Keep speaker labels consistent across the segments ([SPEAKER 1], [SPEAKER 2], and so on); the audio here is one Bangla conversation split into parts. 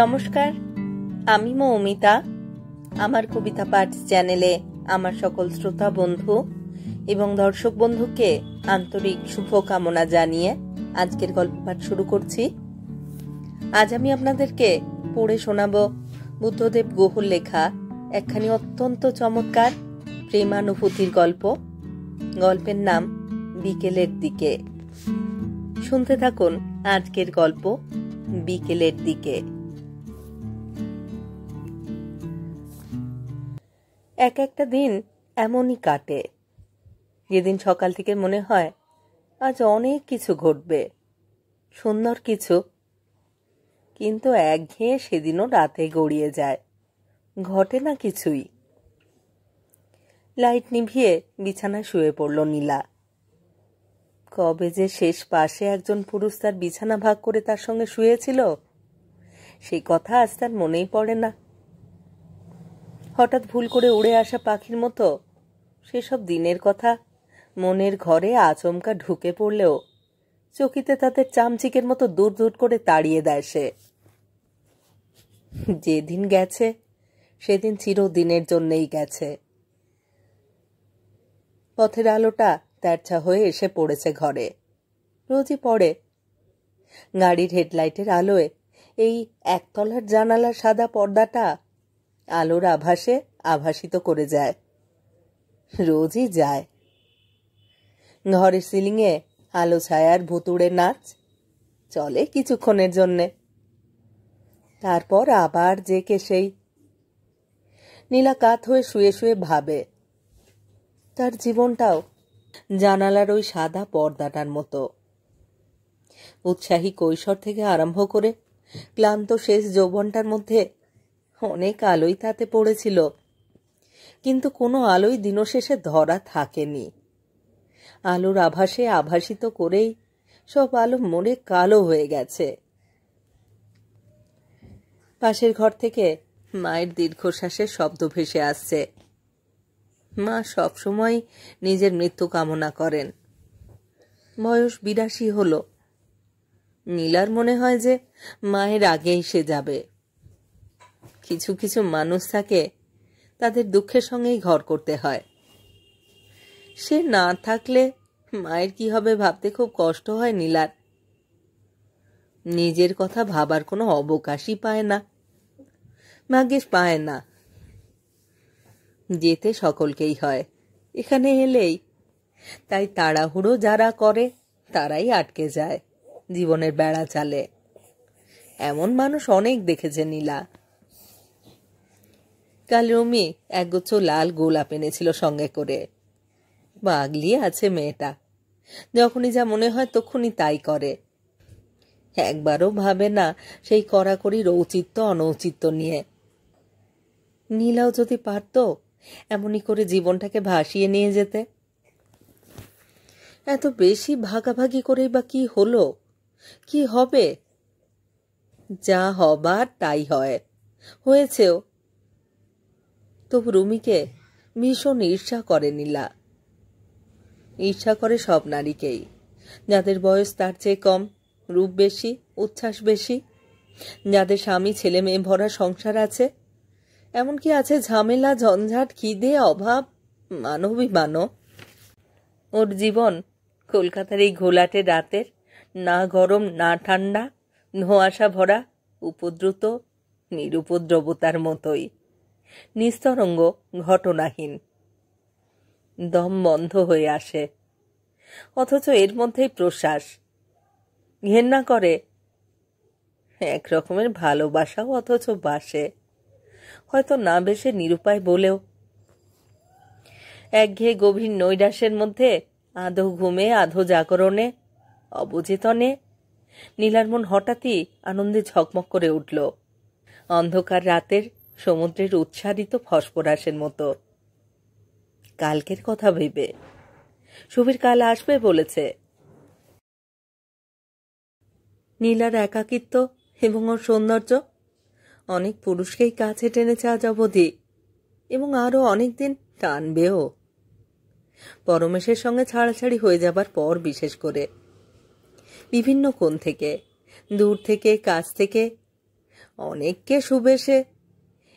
[SPEAKER 1] নমস্কার, আমি মৌমিতা। আমার কবিতা পাঠ চ্যানেলে আমার সকল শ্রোতা বন্ধু এবং দর্শক বন্ধুকে আন্তরিক শুভকামনা জানিয়ে আজকের গল্প পাঠ শুরু করছি। আজ আমি আপনাদেরকে পড়ে শোনাব বুদ্ধদেব গুহর লেখা একখানি অত্যন্ত চমৎকার প্রেমানুভূতির গল্প। গল্পের নাম বিকেলের দিকে। শুনতে থাকুন আজকের গল্প বিকেলের দিকে। এক একটা দিন এমনই কাটে, যেদিন সকাল থেকে মনে হয় আজ অনেক কিছু ঘটবে, সুন্দর কিছু, কিন্তু একঘেয়ে সেদিনও রাতে গড়িয়ে যায়, ঘটে না কিছুই। লাইট নিভিয়ে বিছানায় শুয়ে পড়ল নীলা। কবে যে শেষ পাশে একজন পুরুষ তার বিছানা ভাগ করে তার সঙ্গে শুয়েছিল, সেই কথা আজ তার মনেই পড়ে না। হঠাৎ ভুল করে উড়ে আসা পাখির মতো সেসব দিনের কথা মনের ঘরে আচমকা ঢুকে পড়লেও চকিতে তাদের চামচিকের মতো দূর দূর করে তাড়িয়ে দেয় সে। যেদিন গেছে সেদিন চিরদিনের জন্যেই গেছে। পথের আলোটা তেরছা হয়ে এসে পড়েছে ঘরে, রোজই পড়ে। গাড়ির হেডলাইটের আলোয় এই একতলার জানালার সাদা পর্দাটা আলোর আভাসে আভাসিত করে যায়, রোজই যায়। ঘরের সিলিংয়ে আলো ছায়ার ভুতুড়ে নাচ চলে কিছুক্ষণের জন্যে, তারপর আবার জেকে সেই। নীলা কাত হয়ে শুয়ে শুয়ে ভাবে, তার জীবনটাও জানালার ওই সাদা পর্দাটার মতো। উৎসাহী কৈশোর থেকে আরম্ভ করে ক্লান্ত শেষ যৌবনটার মধ্যে অনেক আলোই তাতে পড়েছিল, কিন্তু কোনো আলোই দিনশেষে ধরা থাকেনি। আলোর আভাসে আভাসিত করেই সব আলো মরে কালো হয়ে গেছে। পাশের ঘর থেকে মায়ের দীর্ঘশ্বাসের শব্দ ভেসে আসছে। মা সবসময় নিজের মৃত্যু কামনা করেন। বয়স 82 হলো। নীলার মনে হয় যে মায়ের আগেই সে যাবে। কিছু কিছু মানুষ থাকে, তাদের দুঃখের সঙ্গেই ঘর করতে হয়। সে না থাকলে মায়ের কি হবে ভাবতে খুব কষ্ট হয় নীলার। নিজের কথা ভাবার কোনো অবকাশই পায় না, ভাগ্যিস পায় না। যেতে সকলকেই হয়, এখানে এলেই। তাই তাড়াহুড়ো যারা করে তারাই আটকে যায় জীবনের বেড়া চালে। এমন মানুষ অনেক দেখেছে নীলা। কাল রুমি একগুচ্ছ লাল গোলাপ এনেছিল সঙ্গে করে। পাগলি আছে মেয়েটা, যখনই যা মনে হয় তখনই তাই করে। একবারও ভাবে না সেই কড়াকড়ির ঔচিত্য অনৌচিত্য নিয়ে। নীলাও যদি পারত এমনই করে জীবনটাকে ভাসিয়ে নিয়ে যেতে। এত বেশি ভাগাভাগি করেই বা কি হলো, কি হবে? যা হবার তাই হয়, হয়েছেও। তবু রুমিকে ভীষণ ঈর্ষা করে নীলা। ঈর্ষা করে সব নারীকেই, যাদের বয়স তার চেয়ে কম, রূপ বেশি, উচ্ছ্বাস বেশি, যাদের স্বামী ছেলে মেয়ে ভরা সংসার আছে, এমনকি আছে ঝামেলা ঝঞ্ঝাট খিদে অভাব মানবিমানও। ওর জীবন কলকাতার এই ঘোলাটে রাতের না গরম না ঠান্ডা, ধোঁয়াশা ভরা উপদ্রুত নিরুপদ্রবতার মতোই, নিস্তরঙ্গ, ঘটনাহীন। দম বন্ধ হয়ে আসে, অথচ এর মধ্যেই প্রশ্বাস। ঘেন্না করে, এক রকমের ভালোবাসাও অথচ বাসে, হয়তো না বেশে নিরুপায় বলেও। একঘেয়ে গভীর নৈরাশ্যের মধ্যে আধো ঘুমে আধো জাগরণে অবচেতনে নীলার মন হঠাৎই আনন্দে ঝকমক করে উঠল, অন্ধকার রাতের সমুদ্রের উচ্ছ্বারিত ফসফরাসের মতো। কালকের কথা ভেবে সুবীর কাল আসবে বলেছে। নীলার একাকিত্ব এবং ওর সৌন্দর্য অনেক পুরুষকেই কাছে টেনেছে আজ অবধি, এবং আরো অনেকদিন টানবেও। পরমেশের সঙ্গে ছাড়াছাড়ি হয়ে যাবার পর বিশেষ করে বিভিন্ন কোণ থেকে, দূর থেকে, কাছ থেকে অনেককে শুভেশে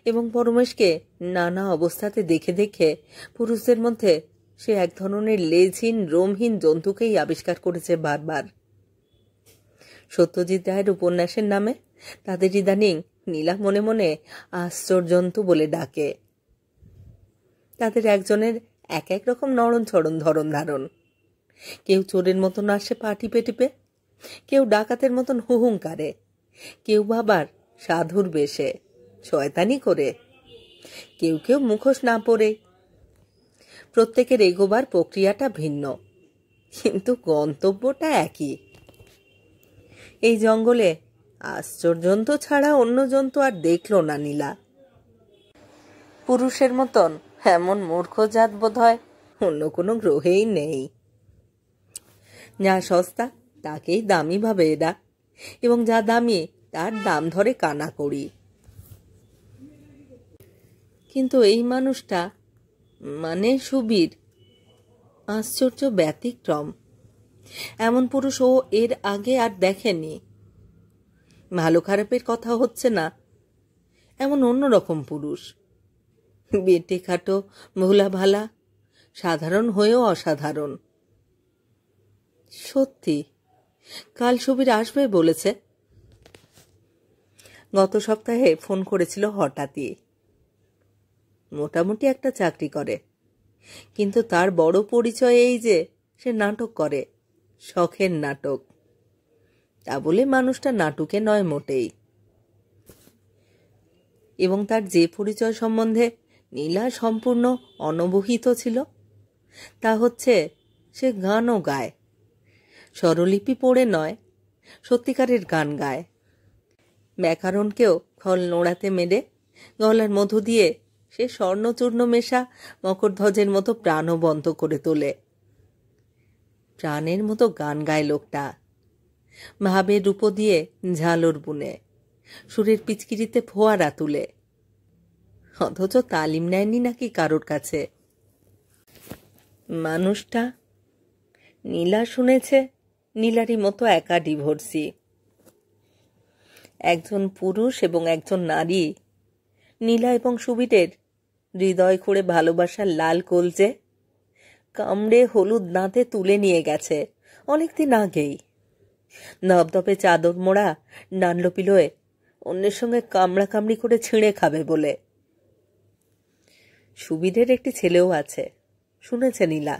[SPEAKER 1] এবং পরমেশকে নানা অবস্থাতে দেখে দেখে পুরুষদের মধ্যে সে এক ধরনের লেজহীন রোমহীন জন্তুকেই আবিষ্কার করেছে বারবার। সত্যজিৎ রায়ের উপন্যাসের নামে তাদের ইদানিং নীলা মনে মনে আশ্চর্যজন্তু বলে ডাকে। তাদের একজনের এক এক রকম নরম ছড়ন ধরন ধারণ। কেউ চোরের মতন আসে পা টিপে টিপে, কেউ ডাকাতের মতন হুহুঙ্কারে, কেউ আবার সাধুর বেশে শয়তানি করে, কেউ কেউ মুখোশ না পরে। প্রত্যেকের এগোবার প্রক্রিয়াটা ভিন্ন, কিন্তু গন্তব্যটা একই। এই জঙ্গলে আশ্চর্যজন্তু ছাড়া অন্য জন্তু আর দেখল না নীলা। পুরুষের মতন এমন মূর্খ জাত বোধ হয় অন্য কোনো গ্রহেই নেই। যা সস্তা তাকেই দামি ভাবে এরা, এবং যা দামি তার দাম ধরে কানা করি। কিন্তু এই মানুষটা মানে সুবীর আশ্চর্য ব্যতিক্রম। এমন পুরুষ ও এর আগে আর দেখেনি। ভালো খারাপের কথা হচ্ছে না, এমন অন্যরকম পুরুষ, বেটে খাটো ভোলা ভালা, সাধারণ হয়েও অসাধারণ। সত্যি কাল সুবীর আসবে বলেছে। গত সপ্তাহে ফোন করেছিল হঠাৎই। মোটামুটি একটা চাকরি করে, কিন্তু তার বড় পরিচয় এই যে সে নাটক করে, শখের নাটক। তা বলে মানুষটা নাটুকে নয় মোটেই। এবং তার যে পরিচয় সম্বন্ধে নীলা সম্পূর্ণ অনবহিত ছিল তা হচ্ছে সে গানও গায়। স্বরলিপি পড়ে নয়, সত্যিকারের গান গায়। ব্যাকরণকেও খল নোড়াতে মেরে গলার মধ্য দিয়ে সে স্বর্ণচূর্ণ মেশা মকরধ্বজের মতো প্রাণবন্ত করে তোলে। প্রাণের মতো গান গায় লোকটা, ভাবের রূপ দিয়ে ঝালর বুনে, সুরের পিচকিরিতে ফোয়ারা তুলে। অথচ তালিম নেয়নি নাকি কারোর কাছে। মানুষটা নীলা শুনেছে নীলারই মতো একা ডিভোর্সি। একজন পুরুষ এবং একজন নারী নীলা এবং সুবীরের হৃদয় খুঁড়ে ভালোবাসার লাল কলজে কামড়ে হলুদ দাঁতে তুলে নিয়ে গেছে অনেকদিন আগেই। ধপধপে চাদর মোড়া ডানলপিলোয় অন্যের সঙ্গে কামড়া কামড়ি করে ছিঁড়ে খাবে বলে। সুবীরের একটি ছেলেও আছে, শুনেছে নীলা।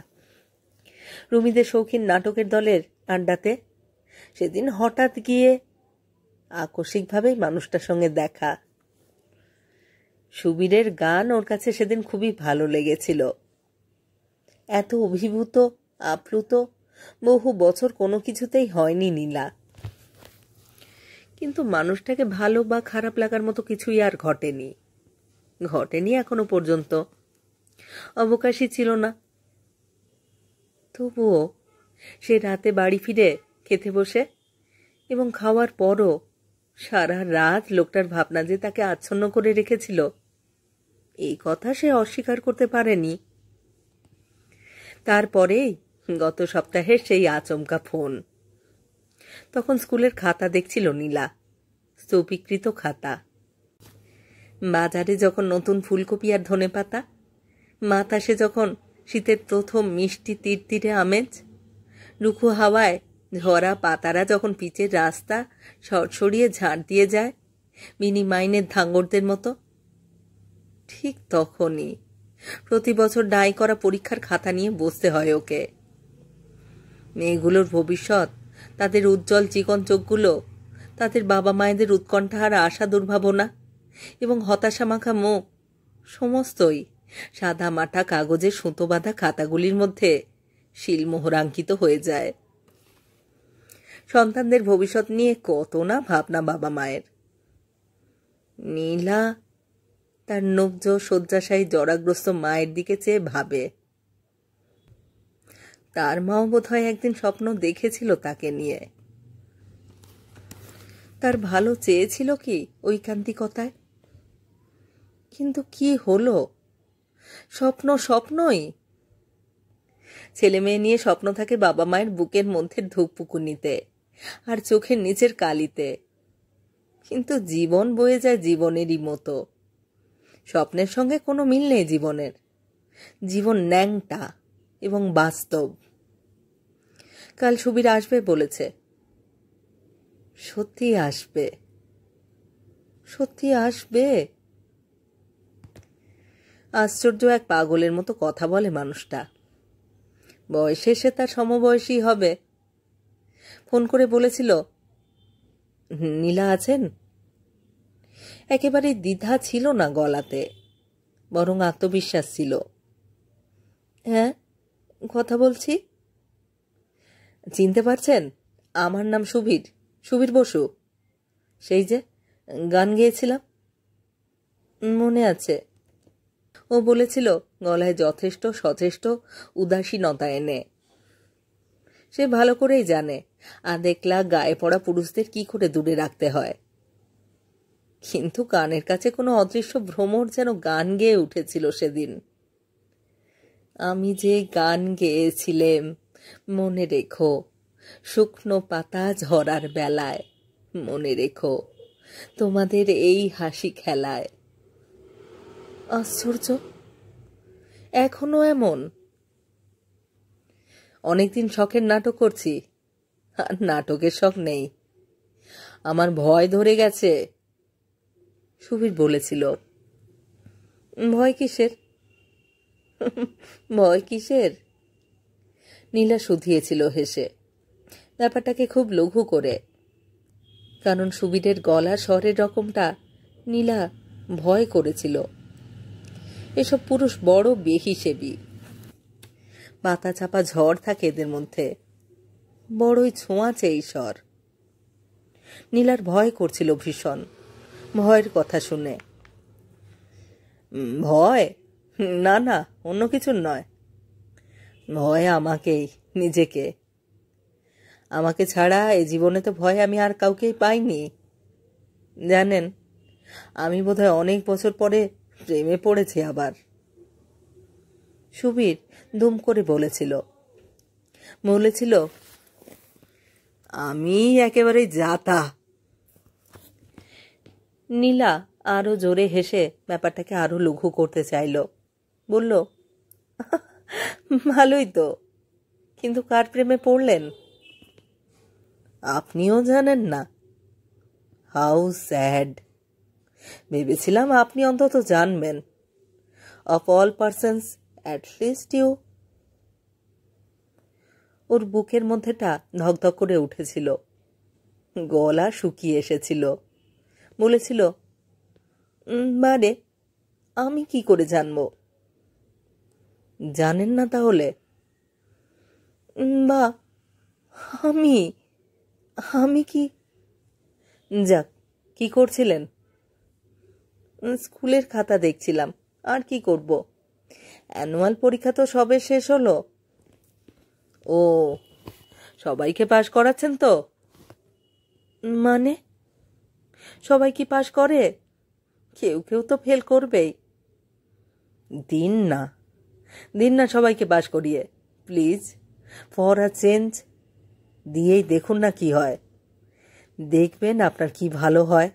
[SPEAKER 1] রুমিদের শৌখিন নাটকের দলের আড্ডাতে সেদিন হঠাৎ গিয়ে আকস্মিকভাবেই মানুষটার সঙ্গে দেখা। সুবীরের গান ওর কাছে সেদিন খুবই ভালো লেগেছিল। এত অভিভূত আপ্লুত বহু বছর কোনো কিছুতেই হয়নি নীলা। কিন্তু মানুষটাকে ভালো বা খারাপ লাগার মতো কিছুই আর ঘটেনি এখনো পর্যন্ত। অবকাশই ছিল না। তবুও সে রাতে বাড়ি ফিরে খেতে বসে এবং খাওয়ার পরও সারা রাত লোকটার ভাবনা যে তাকে আচ্ছন্ন করে রেখেছিল, এই কথা সে অস্বীকার করতে পারেনি। তারপরেই গত সপ্তাহের সেই আচমকা ফোন। তখন স্কুলের খাতা দেখছিল নীলা, স্তূপীকৃত খাতা। বাজারে যখন নতুন ফুলকপি আর ধনেপাতা, বাতাসে যখন শীতের প্রথম মিষ্টি তীরতীরে আমেজ, রুখো হাওয়ায় ঝরা পাতারা যখন পিচের রাস্তা সরসরিয়ে ঝাড় দিয়ে যায় মিনি মাইনের ধাঙ্গরদের মতো, ঠিক তখনই প্রতি বছর ডাই করা পরীক্ষার খাতা নিয়ে বসতে হয় ওকে। মেয়েগুলোর ভবিষ্যৎ, তাদের উজ্জ্বল চিকন চোখগুলো, তাদের বাবা মায়েদের উৎকণ্ঠা আর আশা দুর্ভাবনা এবং হতাশা মাখা মুখ, সমস্তই সাদা মাটা কাগজের সুতো বাঁধা খাতাগুলির মধ্যে শিলমোহরাঙ্কিত হয়ে যায়। সন্তানদের ভবিষ্যৎ নিয়ে কত না ভাবনা বাবা মায়ের। নীলা তার নব্জ শয্যাশায়ী জরাগ্রস্ত মায়ের দিকে চেয়ে ভাবে, তার মাও বোধহয় একদিন স্বপ্ন দেখেছিল তাকে নিয়ে। তার ভালো চেয়েছিল কি ঐকান্তিকতায়? কিন্তু কি হলো? স্বপ্নই। ছেলে মেয়ে নিয়ে স্বপ্ন থাকে বাবা মায়ের বুকের মধ্যে ধুকপুকুনিতে আর চোখের নিচের কালিতে। কিন্তু জীবন বয়ে যায় জীবনেরই মতো। স্বপ্নের সঙ্গে কোনো মিল নেই জীবনের। জীবন ন্যাংটা এবং বাস্তব। কাল সুবীর আসবে বলেছে। সত্যি আসবে? সত্যি আসবে? আশ্চর্য এক পাগলের মতো কথা বলে মানুষটা। বয়সে সে তার সমবয়সী হবে। ফোন করে বলেছিল, নীলা আছেন? একেবারে দ্বিধা ছিল না গলাতে, বরং আত্মবিশ্বাস ছিল। হ্যাঁ, কথা বলছি। চিনতে পারছেন? আমার নাম সুবীর, সুবীর বসু। সেই যে গান গেয়েছিলাম, মনে আছে? ও বলেছিল গলায় যথেষ্ট সচেষ্ট উদাসীনতা এনে। সে ভালো করেই জানে আদেকলা গায়ে পড়া পুরুষদের কি করে দূরে রাখতে হয়। কিন্তু কানের কাছে কোনো অদৃশ্য ভ্রমর যেন গান গেয়ে উঠেছিল সেদিন। আমি যে গান গেয়েছিলেম, মনে রেখো, শুকনো পাতা ঝরার বেলায়, মনে রেখো তোমাদের এই হাসি খেলায়। আশ্চর্য, এখনো এমন। অনেকদিন শখের নাটক করছি, আর নাটকের শখ নেই। আমার ভয় ধরে গেছে, সুবীর বলেছিল। ভয় কিসের? ভয় কিসের? নীলা শুধিয়েছিল হেসে, ব্যাপারটাকে খুব লঘু করে। কারণ সুবীরের গলার স্বরের রকমটা নীলা ভয় করেছিল। এসব পুরুষ বড় বেহিসেবি। পাতা চাপা ঝড় থাকে এদের মধ্যে, বড়ই ছোঁয়াচে এই স্বর। নীলার ভয় করছিল ভীষণ, ভয়ের কথা শুনে। ভয়? না না, অন্য কিছুর নয়। ভয় আমাকেই, নিজেকে। আমাকে ছাড়া এই জীবনে তো ভয় আমি আর কাউকেই পাইনি। জানেন, আমি বোধহয় অনেক বছর পরে প্রেমে পড়েছি আবার। সুবীর দুম করে বলেছিল। আমি একেবারে জাতা। নীলা আরো জোরে হেসে ব্যাপারটাকে আরো লঘু করতে চাইল। বলল, ভালোই তো, কিন্তু কার প্রেমে পড়লেন? আপনিও জানেন না? How sad. ভেবেছিলাম আপনি অন্তত জানবেন। Of all persons, at least you. ওর বুকের মধ্যেটা ধকধক করে উঠেছিল, গলা শুকিয়ে এসেছিল। বলেছিল, বারে, আমি কি করে জানব? জানেন না তাহলে? বা আমি আমি কি? যাক, কি করছিলেন? স্কুলের খাতা দেখছিলাম, আর কি করব? অ্যানুয়াল পরীক্ষা তো সবে শেষ হলো। ও, সবাইকে পাশ করাচ্ছেন তো? মানে, সবাই কি পাশ করে? কেউ কেউ তো ফেল করবেই। দিন না সবাইকে পাশ করিয়ে, প্লিজ, ফর আ চেঞ্জ। দিয়েই দেখুন না কি হয়। দেখবেন আপনার কি ভালো হয়।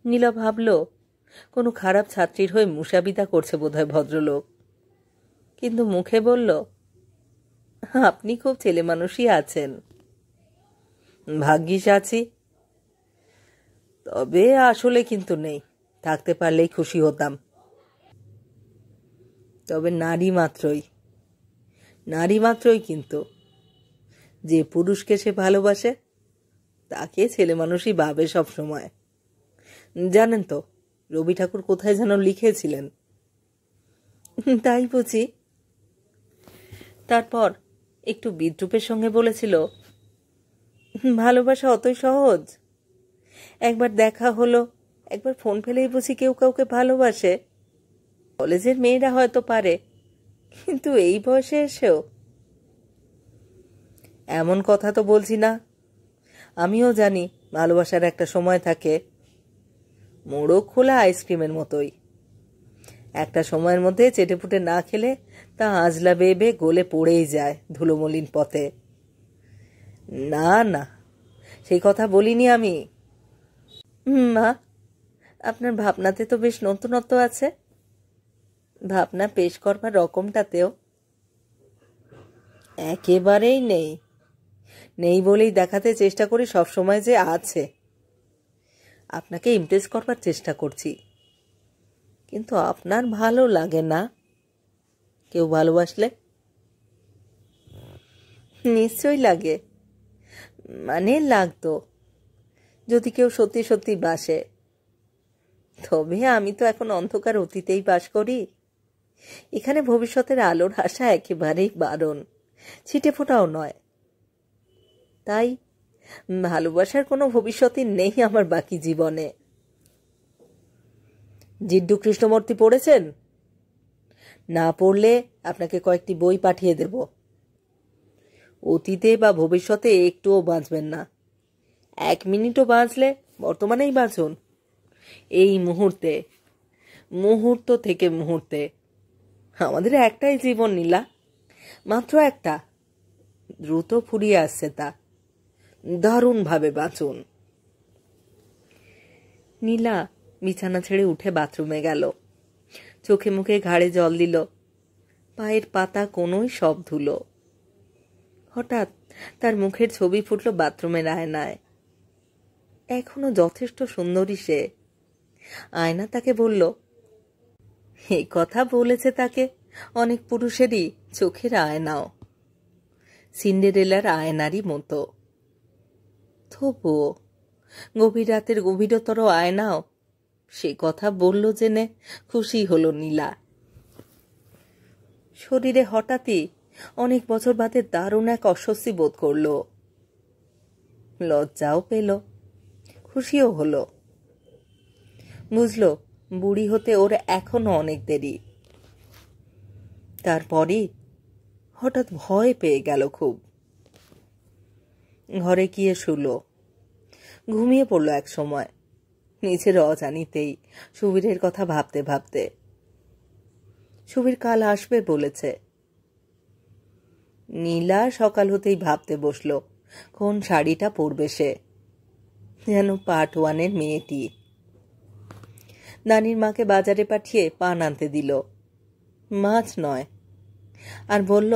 [SPEAKER 1] নীলা ভাবল, কোনো খারাপ ছাত্রীর হয়ে মুসাবিদা করছে বোধহয় ভদ্রলোক। কিন্তু মুখে বলল, আপনি খুব ছেলে মানুষই আছেন। ভাগ্যিস আছি, তবে আসলে কিন্তু নেই। থাকতে পারলেই খুশি হতাম। তবে নারী মাত্রই কিন্তু। যে পুরুষকে সে ভালোবাসে তাকে ছেলে মানুষই ভাবে সব সময়। জানেন তো, রবি ঠাকুর কোথায় যেন লিখেছিলেন? তাই বুঝি? তারপর একটু বিদ্রুপের সঙ্গে বলেছিল, ভালোবাসা অতই সহজ? একবার দেখা হলো, একবার ফোন ফেলেই বুঝি কেউ কাউকে ভালোবাসে? কলেজের মেয়েরা হয়তো পারে, কিন্তু এই বয়সে এসেও? এমন কথা তো বলছি না। আমিও জানি ভালোবাসার একটা সময় থাকে, মোড়ক খোলা আইসক্রিমের মতোই। একটা সময়ের মধ্যে চেটেপুটে না খেলে তা আজলা বেয়ে গলে পড়েই যায় ধুলোমলিন পথে। না না, সেই কথা বলিনি আমি। মা, আপনার ভাবনাতে তো বেশ নতুনত্ব আছে, ভাবনা পেশ করবার রকমটাতেও। একেবারেই নেই, নেই বলেই দেখাতে চেষ্টা করি সবসময় যে আছে। আপনাকে ইমপ্রেস করবার চেষ্টা করছি, কিন্তু আপনার ভালো লাগে না কেউ ভালোবাসলে? নিশ্চয়ই লাগে, মানে লাগতো যদি কেউ সত্যি সত্যি বাসে। তবে আমি তো এখন অন্ধকার অতীতেই বাস করি। এখানে ভবিষ্যতের আলোর আশা একেবারেই বারণ, ছিটে ফোটাও নয়। তাই ভালোবাসার কোনো ভবিষ্যৎই নেই আমার বাকি জীবনে। জিড্ডু কৃষ্ণমূর্তি পড়েছেন? না পড়লে আপনাকে কয়েকটি বই পাঠিয়ে দেব। অতীতে বা ভবিষ্যতে একটুও বাঁচবেন না। 1 মিনিটও বাঁচলে বর্তমানেই বাঁচুন, এই মুহূর্তে, মুহূর্ত থেকে মুহূর্তে। আমাদের একটাই জীবন নীলা, মাত্র একটা। দ্রুত ফুরিয়ে আসছে তা, দারুণভাবে বাঁচুন। নীলা বিছানা ছেড়ে উঠে বাথরুমে গেল। চোখে মুখে ঘাড়ে জল দিল, পায়ের পাতা কোনোই সব ধুলো। হঠাৎ তার মুখের ছবি ফুটল বাথরুমের আয়নায়। এখনো যথেষ্ট সুন্দরী সে। আয়না তাকে বলল, এই কথা বলেছে তাকে অনেক পুরুষেরই চোখের আয়নাও, সিন্ডারেলার আয়নারই মতো। তবুও গভীর রাতের গভীরতর আয়নাও সে কথা বলল জেনে খুশি হলো নীলা। শরীরে হঠাৎই অনেক বছর বাদে দারুণ এক অস্বস্তি বোধ করল। লজ্জাও পেল, খুশিও হলো। বুঝল বুড়ি হতে ওর এখনো অনেক দেরি। তারপরই হঠাৎ ভয় পেয়ে গেল খুব। ঘরে গিয়ে শুলো, ঘুমিয়ে পড়ল এক সময়, নিজের অজানিতেই সুবীরের কথা ভাবতে ভাবতে। সুবীর কাল আসবে বলেছে। নীলা সকাল হতেই ভাবতে বসল কোন শাড়িটা পরবে সে, যেন পার্ট 1-এর মেয়েটি। নানির মাকে বাজারে পাঠিয়ে পান আনতে দিল, মাছ নয়, আর বলল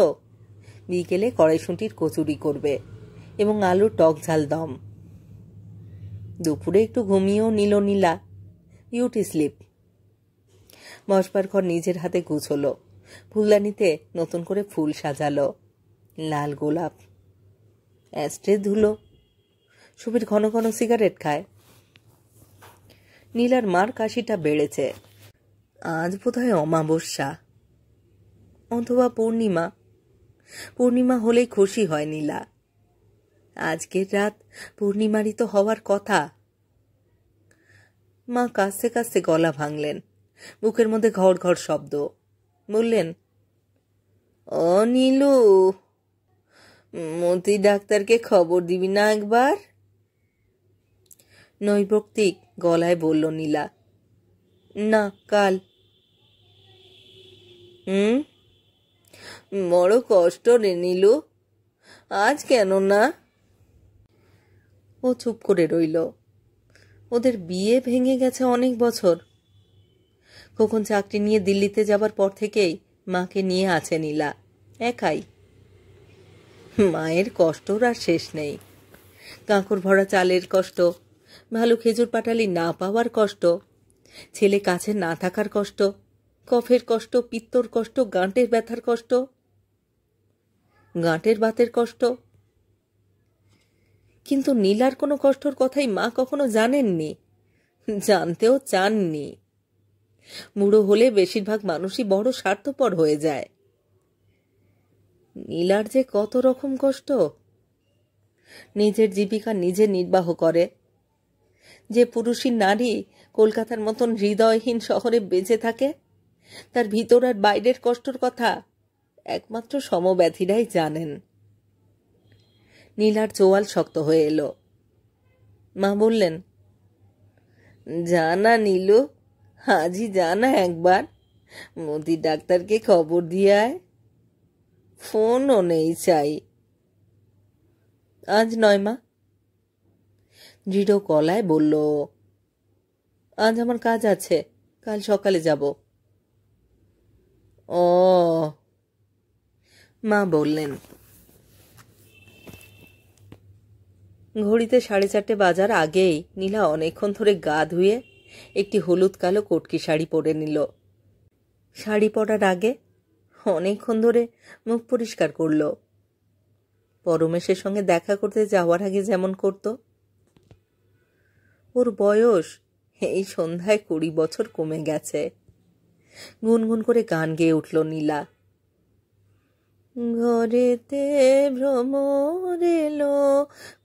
[SPEAKER 1] বিকেলে কড়াইশুঁটির কচুরি করবে এবং আলুর টক ঝাল দম। দুপুরে একটু ঘুমিয়েও নিল নীলা, বিউটি স্লিপ। বসবার ঘর নিজের হাতে গুছলো, ফুলদানিতে নতুন করে ফুল সাজালো, লাল গোলাপ। অ্যাস্ট্রে ধুলো। সুবীর ঘন ঘন সিগারেট খায়। নীলার মার কাশিটা বেড়েছে। আজ বোধহয় অমাবস্যা অথবা পূর্ণিমা। পূর্ণিমা হলেই খুশি হয় নীলা। আজকের রাত পূর্ণিমারই তো হওয়ার কথা। মা কাঁদতে কাঁদতে গলা ভাঙলেন, বুকের মধ্যে ঘড় ঘড় শব্দ। বললেন, ও নীলু, মতি ডাক্তারকে খবর দিবি না একবার? নৈর্ব্যক্তিক গলায় বলল নীলা, না, কাল। বড় কষ্ট রে নীলু, আজ কেন না? ও চুপ করে রইল। ওদের বিয়ে ভেঙে গেছে অনেক বছর। কখন চাকরি নিয়ে দিল্লিতে যাবার পর থেকেই মাকে নিয়ে আছে নীলা, একাই। মায়ের কষ্টর আর শেষ নেই। কাঁকড় ভরা চালের কষ্ট, ভালো খেজুর পাটালি না পাওয়ার কষ্ট, ছেলে কাছে না থাকার কষ্ট, কফের কষ্ট, পিত্তর কষ্ট, গাঁটের ব্যথার কষ্ট, গাঁটের বাতের কষ্ট। কিন্তু নীলার কোনো কষ্টর কথাই মা কখনো জানেননি, জানতেও চাননি। বুড়ো হলে বেশিরভাগ মানুষই বড় স্বার্থপর হয়ে যায়। নীলার যে কত রকম কষ্ট। নিজের জীবিকা নিজে নির্বাহ করে। যে পুরুষী নারী কলকাতার মতন হৃদয়হীন শহরে বেঁচে থাকে, তার ভিতর আর বাইরের কষ্টর কথা একমাত্র সমব্যথীরাই জানেন। নীলার চোয়াল শক্ত হয়ে এলো। মা বললেন, জানা নীলু, আজই জানা একবার, মতি ডাক্তারকে খবর দিয়ে আয়। ফোনও নেই চাই। আজ নয় মা, দৃঢ় গলায় বলল। আজ আমার কাজ আছে, কাল সকালে যাব। ও, মা বললেন। ঘড়িতে 4:30 বাজার আগেই নীলা অনেকক্ষণ ধরে গা ধুয়ে একটি হলুদ কালো কটকি শাড়ি পরে নিল। শাড়ি পরার আগে অনেকক্ষণ ধরে মুখ পরিষ্কার করল, পরমেশের সঙ্গে দেখা করতে যাওয়ার আগে যেমন করত। ওর বয়স এই সন্ধ্যায় 20 বছর কমে গেছে। গুনগুন করে গান গেয়ে উঠল নীলা। ঘরেতে ভ্রমর এলো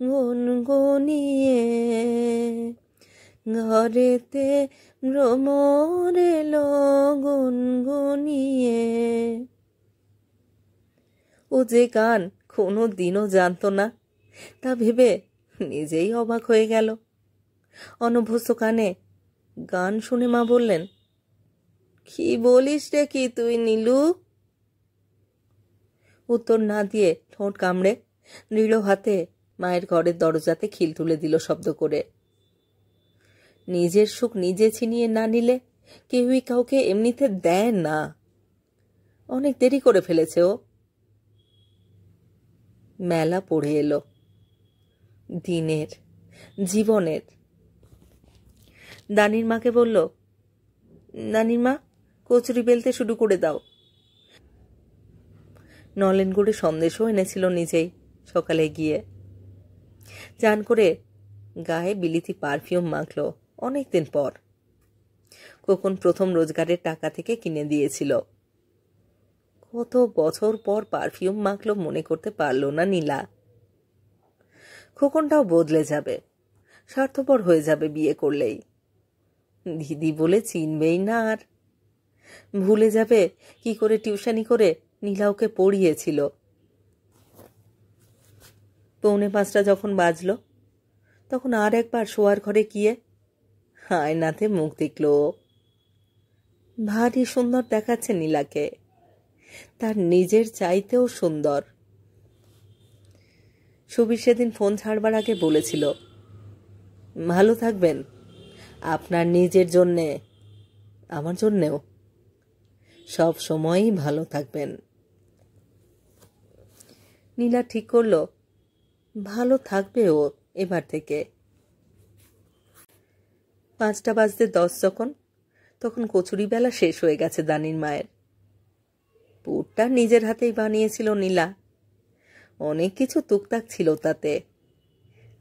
[SPEAKER 1] গুনগুনিয়ে, ঘরেতে ভ্রমর এলো গুনগুনিয়ে। ও যে গান কোনো দিনও জানত না, তা ভেবে নিজেই অবাক হয়ে গেল। অনভ্যস্ত কানে গান শুনে মা বললেন, কি বলিস রে কি তুই নীলু? উত্তর না দিয়ে ঠোঁট কামড়ে দৃঢ় হাতে মায়ের ঘরের দরজাতে খিল তুলে দিল শব্দ করে। নিজের সুখ নিজে ছিনিয়ে না নিলে কেউই কাউকে এমনিতে দেয় না। অনেক দেরি করে ফেলেছে ও। মেলা পড়ে এলো, দিনের, জীবনের। দানির মাকে বলল, দানির মা, কচুরি বেলতে শুরু করে দাও। নলেন গুড়ে সন্দেশও এনেছিল নিজেই সকালে গিয়ে। চান করে গায়ে বিলিতি পারফিউম মাখল অনেকদিন পর। কখন প্রথম রোজগারের টাকা থেকে কিনে দিয়েছিল। কত বছর পর পারফিউম মাখল মনে করতে পারল না নীলা। খোকনটাও বদলে যাবে, স্বার্থপর হয়ে যাবে বিয়ে করলেই। দিদি বলে চিনবেই না আর। ভুলে যাবে কি করে টিউশনি করে নীলা ওকে পড়িয়েছিল। 4:45 যখন বাজল, তখন আর একবার শোয়ার ঘরে গিয়ে আয়নাতে মুখ দেখল। ভারী সুন্দর দেখাচ্ছে নীলাকে, তার নিজের চাইতেও সুন্দর। সুবীর সেদিন ফোন ছাড়বার আগে বলেছিল, ভালো থাকবেন, আপনার নিজের জন্যে, আমার জন্যেও সব সময়ই ভালো থাকবেন। নীলা ঠিক করল ভালো থাকবে ও এবার থেকে। 5টা বাজতে 10 যখন, তখন কচুরি বেলা শেষ হয়ে গেছে দানির মায়ের। পুরটা নিজের হাতেই বানিয়েছিল নীলা। অনেক কিছু টুকটাক ছিল তাতে।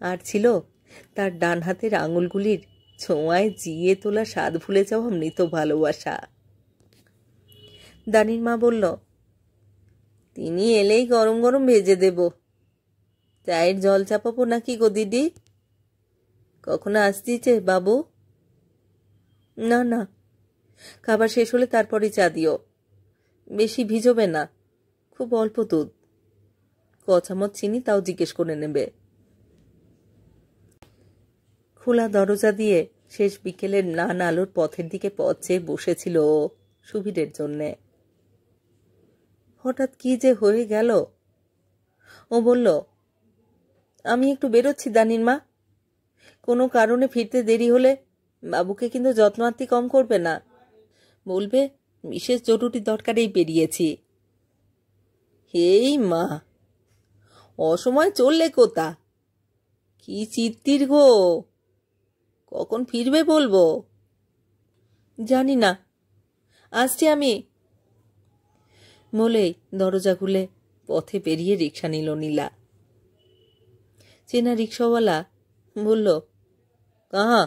[SPEAKER 1] আর ছিল তার ডান হাতের আঙুলগুলির ছোঁয়ায় জিয়ে তোলা স্বাদ ভুলে যাওয়া মৃত ভালোবাসা। দানির মা বলল, তিনি এলেই গরম গরম ভেজে দেব। চায়ের জল চাপাবো নাকি গো দিদি? কখনো আসতিছে বাবু? না না, খাবার শেষ হলে তারপরই চা দিও। বেশি ভিজোবে না, খুব অল্প দুধ, ক চামচ চিনি তাও জিজ্ঞেস করে নেবে। খোলা দরজা দিয়ে শেষ বিকেলের নান আলোর পথের দিকে পথ চেয়ে বসেছিল ও সুবীরের জন্যে। হঠাৎ কি যে হয়ে গেল। ও বলল, আমি একটু বেরোচ্ছি দানির মা, কোনো কারণে ফিরতে দেরি হলে বাবুকে কিন্তু যত্ন আত্তি কম করবে না। বলবে বিশেষ জরুরি দরকারেই বেরিয়েছি। হেই মা, অসময় চললে কোথা? কি চিত্তির গো, কখন ফিরবে বলবো? জানি না, আসছি আমি বলেই দরজা খুলে পথে বেরিয়ে রিক্সা নিল নীলা। চেনা রিক্সাওয়ালা বলল, কাহা?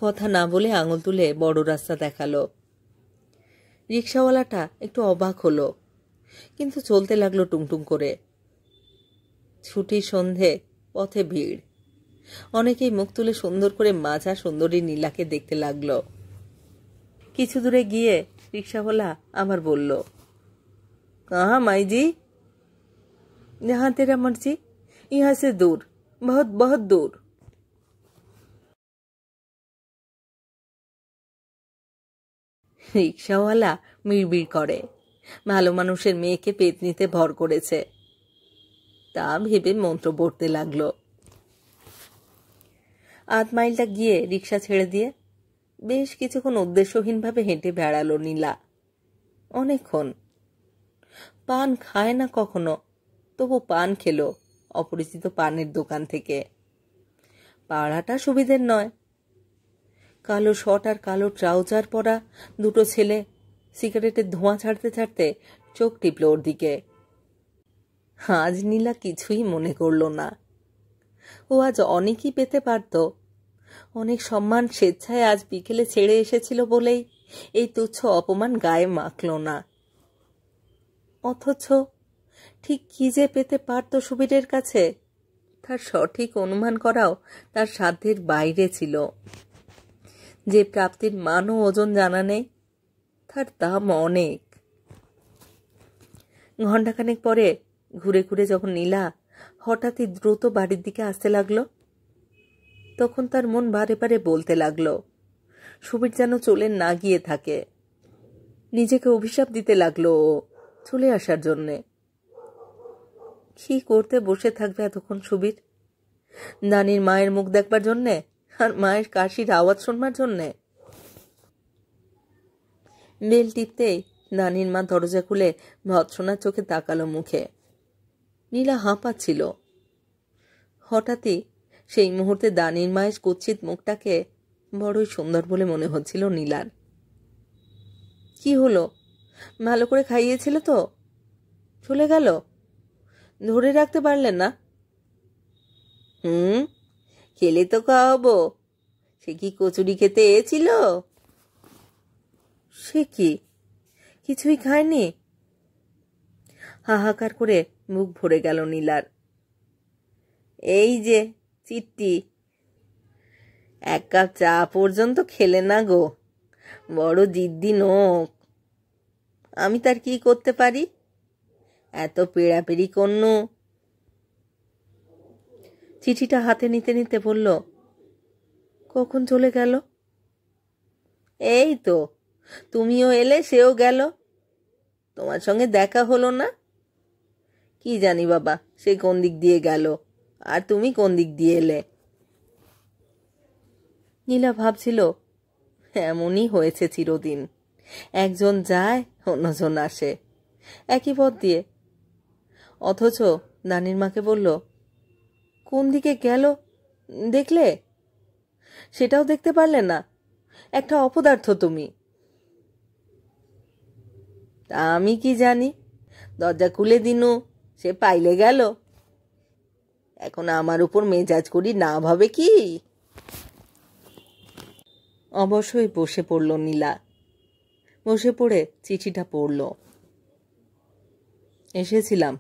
[SPEAKER 1] কথা না বলে আঙুল তুলে বড় রাস্তা দেখালো। রিক্সাওয়ালাটা একটু অবাক হলো, কিন্তু চলতে লাগলো টুংটুং করে। ছুটির সন্ধে, পথে ভিড়। অনেকেই মুখ তুলে সুন্দর করে মাজা সুন্দরী নীলাকে দেখতে লাগলো। কিছু দূরে গিয়ে রিক্সাওয়ালা আবার বলল, কাহা মাইজি? जहां तेरा मर्जी, यहाँ से दूर, बहुत बहुत दूर। রিক্সাওয়ালা মিড়বিড় করে, ভালো মানুষের মেয়েকে পেতনিতে ভর করেছে, তা ভেবে মন্ত্র পড়তে লাগলো। 8 মাইলটা গিয়ে রিক্সা ছেড়ে দিয়ে বেশ কিছুক্ষণ উদ্দেশ্যহীনভাবে হেঁটে বেড়ালো নীলা। অনেকক্ষণ। পান খায় না কখনো, তবু পান খেলো অপরিচিত পানের দোকান থেকে। পাড়াটা সুবিধের নয়। কালো শর্ট আর কালো ট্রাউজার পরা দুটো ছেলে সিগারেটের ধোঁয়া ছাড়তে ছাড়তে চোখ টিপল ওর দিকে। আজ নীলা কিছুই মনে করল না। ও আজ অনেকই পেতে পারত। অনেক সম্মান স্বেচ্ছায় আজ বিকেলে ছেড়ে এসেছিল বলেই এই তুচ্ছ অপমান গায়ে মাখল না। অথচ ঠিক কি যে পেতে পারত সুবীরের কাছে, তার সঠিক অনুমান করাও তার সাধ্যের বাইরে ছিল। যে প্রাপ্তির মান ও ওজন জানা নেই, তার দাম অনেক। ঘণ্টাখানেক পরে ঘুরে ঘুরে যখন নীলা হঠাৎই দ্রুত বাড়ির দিকে আসতে লাগলো, তখন তার মন বারে বারে বলতে লাগলো সুবীর যেন চলে না গিয়ে থাকে। নিজেকে অভিশাপ দিতে লাগলো ও চলে আসার জন্যে। কি করতে বসে থাকবে এতক্ষণ সুবীর? দানির মায়ের মুখ দেখবার জন্যে আর মায়ের কাশির আওয়াজ শুনবার জন্যে? বেল টিপতেই দানির মা দরজা খুলে ভৎসনার চোখে তাকালো মুখে। নীলা হাঁপাচ্ছিল। হঠাৎই সেই মুহূর্তে দানির মায়ের কুৎসিত মুখটাকে বড়ই সুন্দর বলে মনে হচ্ছিল নীলার। কি হলো? ভালো করে খাইয়েছিল তো? চলে গেল? ধরে রাখতে পারলেন না? খেলে তো খাওয়াবো। সে কি কচুরি খেতে এছিল? সে কি কিছুই খায়নি? হাহাকার করে মুখ ভরে গেল নীলার। এই যে চিট্টি, 1 কাপ চা পর্যন্ত খেলে না গো। বড় জিদ্দি নোক। আমি তার কি করতে পারি? এত পেড়াপেড়ি কন্নু। চিঠিটা হাতে নিতে নিতে বলল, কখন চলে গেল? এই তো, তুমিও এলে সেও গেল। তোমার সঙ্গে দেখা হলো না। কি জানি বাবা, সে কোন দিক দিয়ে গেল আর তুমি কোন দিক দিয়ে এলে। নীলা ভাবছিল এমনই হয়েছে চিরদিন। একজন যায়, অন্যজন আসে, একই পথ দিয়ে। অথচ দানির মাকে বলল, কোন দিকে গেল দেখলে? সেটাও দেখতে পারলে না? একটা অপদার্থ তুমি। তা আমি কি জানি? দরজা খুলে দিনু, সে পাইলে গেল। এখন আমার উপর মেজাজ করি না ভাবে কি? অবশ্যই বসে পড়ল নীলা। বসে পড়ে চিঠিটা পড়ল। এসেছিলাম,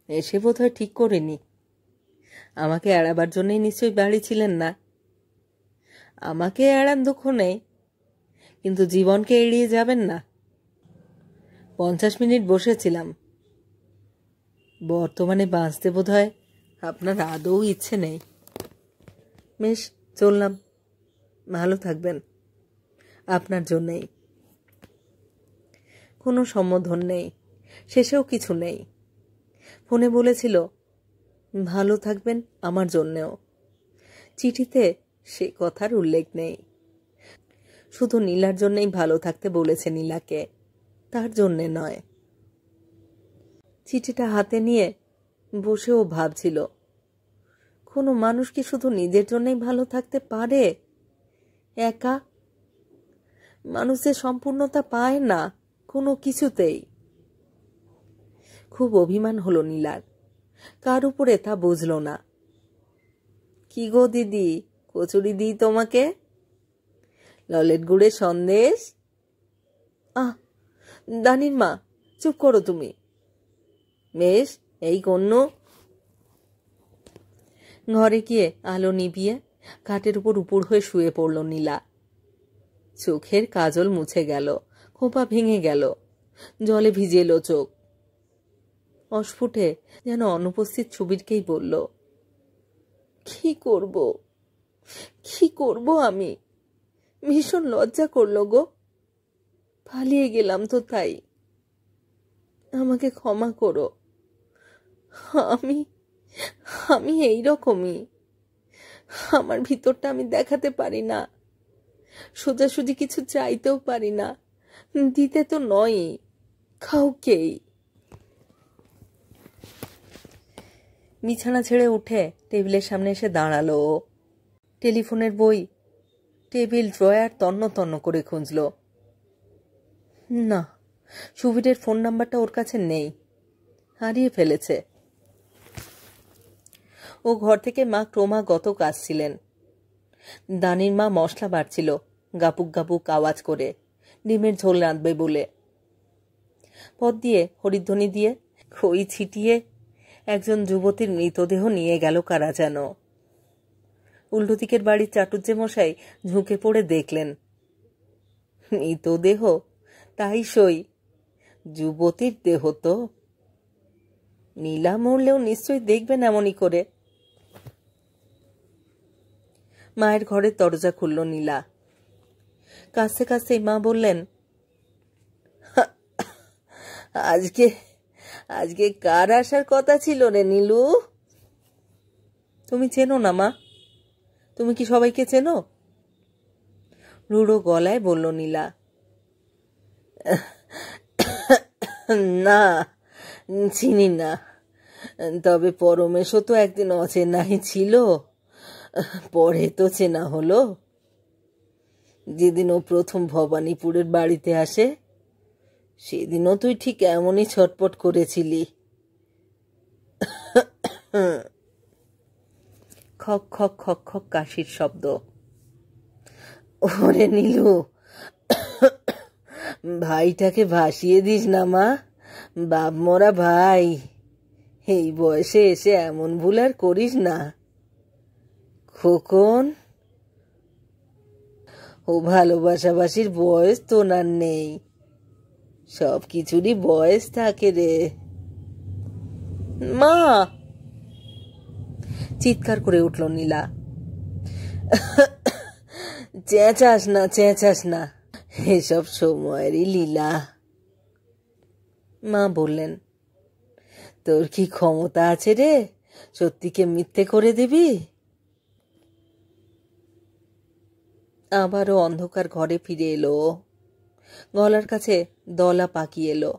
[SPEAKER 1] এসে বোধহয় ঠিক করিনি। আমাকে এড়াবার জন্যই নিশ্চয়ই বাড়ি ছিলেন না। আমাকে এড়ান দুঃখ নেই, কিন্তু জীবনকে এড়িয়ে যাবেন না। 50 মিনিট বসেছিলাম। বর্তমানে বাঁচতে বোধহয় আপনার আদৌ ইচ্ছে নেই। বেশ, চললাম। ভালো থাকবেন। আপনার জন্যেই। কোনো সম্বোধন নেই, শেষেও কিছু নেই। ফোনে বলেছিল ভালো থাকবেন আমার জন্যেও। চিঠিতে সে কথার উল্লেখ নেই। শুধু নীলার জন্যই ভালো থাকতে বলেছে নীলাকে, তার জন্যে নয়। চিঠিটা হাতে নিয়ে বসেও ভাবছিল, কোনো মানুষ কি শুধু নিজের জন্যই ভালো থাকতে পারে? একা? মানুষ যে সম্পূর্ণতা পায় না কোনো কিছুতেই। খুব অভিমান হলো নীলার। কার উপরে তা বুঝল না। কি গো দিদি, কচুরি দিই তোমাকে? ললেট গুড়ের সন্দেশ? দানির মা, চুপ করো তুমি। বেশ, এই কন্যু। ঘরে গিয়ে আলো নিভিয়ে খাটের উপর উপুর হয়ে শুয়ে পড়ল নীলা। চোখের কাজল মুছে গেল, খোঁপা ভেঙে গেল, জলে ভিজে এলো চোখ। অস্ফুটে যেন অনুপস্থিত সুবীরকেই বলল, কি করব, কি করব আমি? ভীষণ লজ্জা করল গো। পালিয়ে গেলাম তো তাই। আমাকে ক্ষমা করো। আমি আমি এইরকমই। আমার ভিতরটা আমি দেখাতে পারি না, সোজাসুজি কিছু চাইতেও পারি না, দিতে তো নয়ই কাউকেই। বিছানা ছেড়ে উঠে টেবিলের সামনে এসে দাঁড়ালো। টেলিফোনের বই টেবিল ড্রয়ার তন্ন তন্ন করে খুঁজল। না, সুবীরের ফোন নাম্বারটা ওর কাছে নেই, হারিয়ে ফেলেছে। ও ঘর থেকে মা ক্রমাগত আসছিলেন। দানির মা মশলা বাড়ছিল গাপুক গাপুক আওয়াজ করে, ডিমের ঝোল রাঁধবে বলে। পথ দিয়ে হরিধ্বনি দিয়ে খই ছিটিয়ে একজন যুবতীর মৃতদেহ নিয়ে গেল কারা যেন। উল্টো দিকের বাড়ির চাটুজ্জে মশাই ঝুঁকে পড়ে দেখলেন মৃতদেহ, তাই সই যুবতীর দেহ তো। নীলা মরলেও নিশ্চয়ই দেখবেন এমনই করে। মায়ের ঘরের দরজা খুলল নীলা। কাছে কাছে মা বললেন, আজকে আজকে কার আসার কথা ছিল রে নীলু? তুমি চেনো না মা? তুমি কি সবাইকে চেনো? রুড়ো গলায় বলল নীলা। না, চিনি না, তবে পরমেশও তো একদিন অচেনাই ছিল, পরে তো চেনা হলো। যেদিন ও প্রথম ভবানীপুরের বাড়িতে আসে সেদিনও তুই ঠিক এমনই ছটপট করেছিলি। খক খক খক খক কাশির শব্দ। ওরে নীলু, ভাইটাকে ভাসিয়ে দিস না মা, বাপ মরা ভাই। এই বয়সে এসে এমন ভুল আর করিস না খোকন। ও ভালোবাসাবাসির বয়স তো আর নেই, সব কিছুরই বয়স থাকে রে। মা! চিৎকার করে উঠল নীলা। চেঁচাস না, চেঁচাস না, এসব সময়েরই লীলা। মা বললেন, তোর কি ক্ষমতা আছে রে সত্যিকে মিথ্যে করে দিবি? আবারও অন্ধকার ঘরে ফিরে এলো। গলার কাছে দলা পাকিয়ে এলো।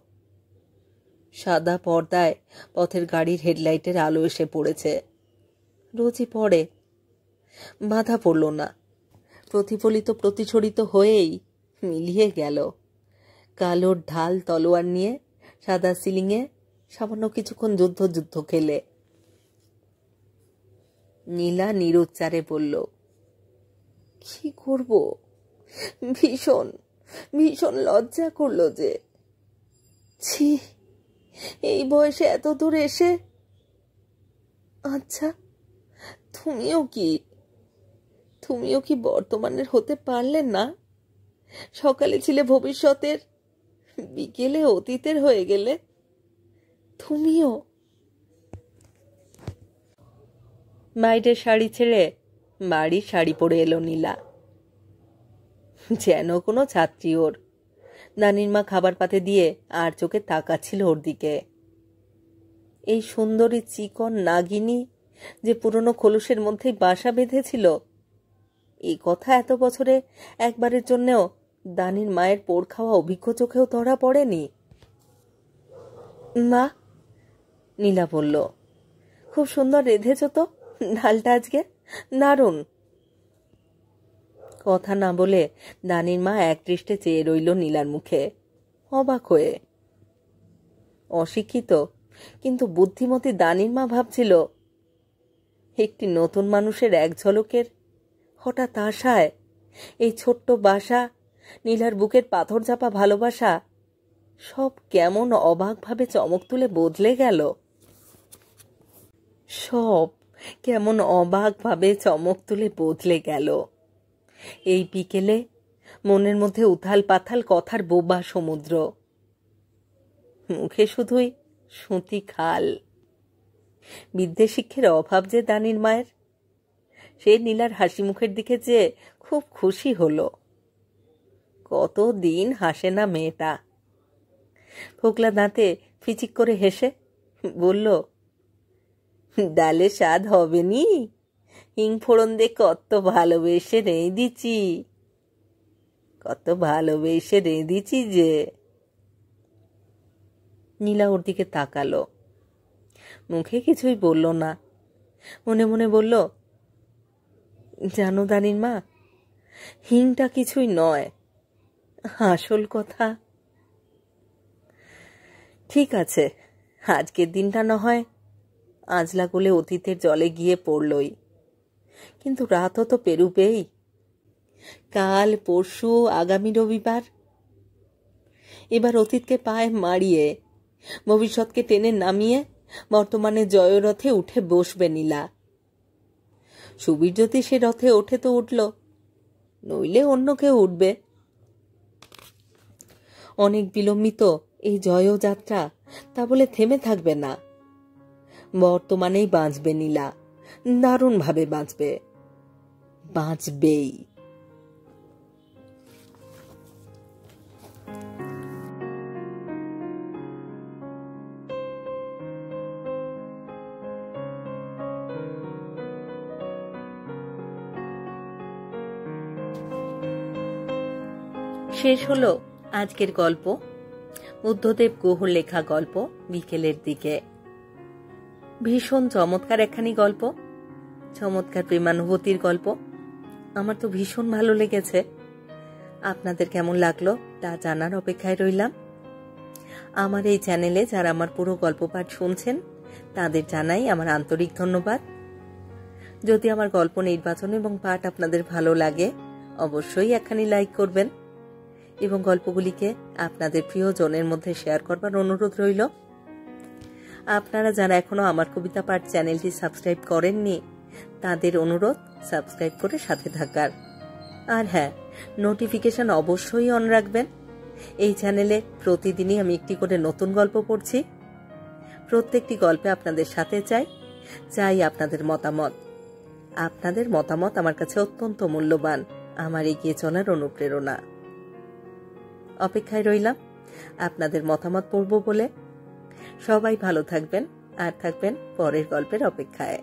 [SPEAKER 1] সাদা পর্দায় পথের গাড়ির হেডলাইটের আলো এসে পড়েছে। রোজই পড়ে, বাধা পড়ল না। প্রতিফলিত প্রতিছড়িত হয়েই মিলিয়ে গেল। কালোর ঢাল তলোয়ার নিয়ে সাদা সিলিংয়ে সামান্য কিছুক্ষণ যুদ্ধ যুদ্ধ খেলে। নীলা নিরুচ্চারে বলল, কি করব? ভীষণ ভীষণ লজ্জা করলো যে। ছি, এই বয়সে এত দূর এসে। আচ্ছা, তুমিও কি বর্তমানের হতে পারলে না? সকালে ছিলে ভবিষ্যতের, বিকেলে অতীতের হয়ে গেলে তুমিও। মাইডের শাড়ি ছেড়ে বাড়ির শাড়ি পরে এলো নীলা, যেন কোনো ছাত্রী ওর। নানির মা খাবার পাতে দিয়ে আর চোখে তাকাচ্ছিল ওর দিকে। এই সুন্দরী চিকন নাগিনী যে পুরনো খোলসের মধ্যেই বাসা বেঁধেছিল, এই কথা এত বছরে একবারের জন্যেও দানির মায়ের পোড় খাওয়া অভিজ্ঞ চোখেও ধরা পড়েনি। মা, নীলা বলল, খুব সুন্দর রেঁধেছ তো ডালটা আজকে, দারুণ। কথা না বলে দানির মা একদৃষ্টে চেয়ে রইল নীলার মুখে, অবাক হয়ে। অশিক্ষিত কিন্তু বুদ্ধিমতী দানির মা ভাবছিল, একটি নতুন মানুষের এক ঝলকের হঠাৎ আশায় এই ছোট্ট বাসা, নীলার বুকের পাথর চাপা ভালোবাসা সব কেমন অবাকভাবে চমক তুলে বদলে গেল। সব কেমন অবাকভাবে চমক তুলে বদলে গেল। এই বিকেলে মনের মধ্যে উথাল পাথাল কথার বোবা সমুদ্র, মুখে শুধুই সুতি খাল। বিদ্যে শিক্ষের অভাব যে দানির মায়ের, সে নীলার হাসি মুখের দিকে চেয়ে খুব খুশি হলো। কতদিন হাসে না মেয়েটা। ফোকলা দাঁতে ফিচিক করে হেসে বলল, ডালে স্বাদ হবে নি? হিং ফোড়ন দিয়ে কত ভালোবেসে রেঁধেছি, কত ভালোবেসে রেঁধেছি যে। নীলা ওর দিকে তাকালো, মুখে কিছুই বলল না, মনে মনে বলল, জানো দানির মা, হিংটা কিছুই নয়, আসল কথা। ঠিক আছে, আজকের দিনটা না হয় আজলা কোলে অতীতের জলে গিয়ে পড়লই, কিন্তু রাতও তো পেরুবেই। কাল, পরশু, আগামী রবিবার। এবার অতীতকে পায়ে মারিয়ে ভবিষ্যৎকে টেনে নামিয়ে বর্তমানে জয়রথে উঠে বসবে নীলা। সুবীর যদি সে রথে ওঠে তো উঠল, নইলে অন্য কেউ উঠবে। অনেক বিলম্বিত এই জয়যাত্রা তা বলে থেমে থাকবে না। বর্তমানেই বাঁচবে নীলা, দারুণভাবে বাঁচবে, বাঁচবেই। শেষ হলো আজকের গল্প, বুদ্ধদেব গুহর লেখা গল্প বিকেলের দিকে। ভীষণ চমৎকার একখানি গল্প, চমৎকার প্রেমানুভূতির গল্প। আমার তো ভীষণ ভালো লেগেছে। আপনাদের কেমন লাগলো তা জানার অপেক্ষায় রইলাম। আমার এই চ্যানেলে যারা আমার পুরো গল্প পাঠ শুনছেন তাদের জানাই আমার আন্তরিক ধন্যবাদ। যদি আমার গল্প নির্বাচন এবং পাঠ আপনাদের ভালো লাগে অবশ্যই একখানি লাইক করবেন এবং গল্পগুলিকে আপনাদের প্রিয়জনের মধ্যে শেয়ার করবার অনুরোধ রইল। আপনারা যারা এখনো আমার কবিতা পাঠ চ্যানেলটি সাবস্ক্রাইব করেননি তাদের অনুরোধ সাবস্ক্রাইব করে সাথে থাকার। আর হ্যাঁ, নোটিফিকেশন অবশ্যই অন রাখবেন। এই চ্যানেলে প্রতিদিনই আমি একটি করে নতুন গল্প পড়ছি। প্রত্যেকটি গল্পে আপনাদের সাথে চাই আপনাদের মতামত। আপনাদের মতামত আমার কাছে অত্যন্ত মূল্যবান, আমার এগিয়ে চলার অনুপ্রেরণা। অপেক্ষায় রইলাম আপনাদের মতামত পড়ব বলে। সবাই ভালো থাকবেন আর থাকবেন পরের গল্পের অপেক্ষায়।